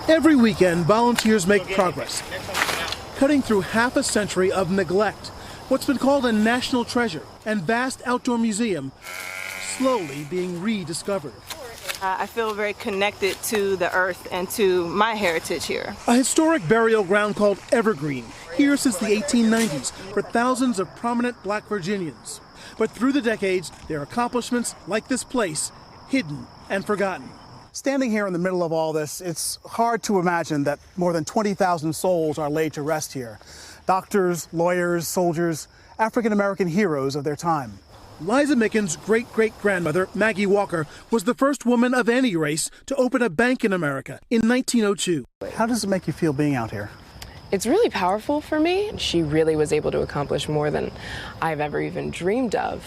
Every weekend, volunteers make progress, cutting through half a century of neglect. What's been called a national treasure and vast outdoor museum slowly being rediscovered. I feel very connected to the earth and to my heritage here. A historic burial ground called Evergreen, here since the 1890s for thousands of prominent Black Virginians. But through the decades, their accomplishments, like this place, hidden and forgotten. Standing here in the middle of all this, it's hard to imagine that more than 20,000 souls are laid to rest here. Doctors, lawyers, soldiers, African-American heroes of their time. Liza Mickens' great-great-grandmother, Maggie Walker, was the first woman of any race to open a bank in America in 1902. How does it make you feel being out here? It's really powerful for me. She really was able to accomplish more than I've ever even dreamed of.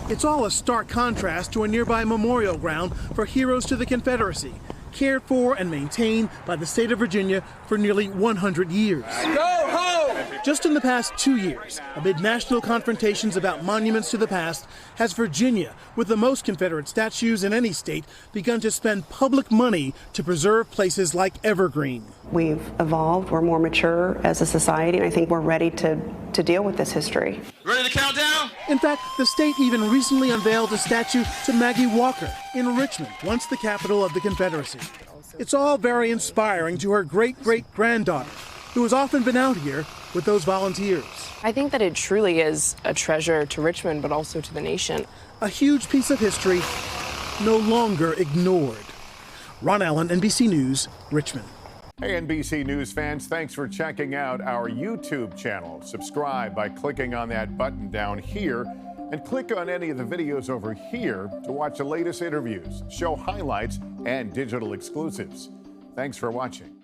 It's all a stark contrast to a nearby memorial ground for heroes to the Confederacy, cared for and maintained by the state of Virginia for nearly 100 years. Go home! Just in the past 2 years, amid national confrontations about monuments to the past, has Virginia, with the most Confederate statues in any state, begun to spend public money to preserve places like Evergreen. We've evolved, we're more mature as a society, and I think we're ready to deal with this history. Ready to count down? In fact, the state even recently unveiled a statue to Maggie Walker in Richmond, once the capital of the Confederacy. It's all very inspiring to her great-great-granddaughter, who has often been out here with those volunteers. I think that it truly is a treasure to Richmond, but also to the nation. A huge piece of history no longer ignored. Ron Allen, NBC News, Richmond. Hey, NBC News fans, thanks for checking out our YouTube channel. Subscribe by clicking on that button down here and click on any of the videos over here to watch the latest interviews, show highlights, and digital exclusives. Thanks for watching.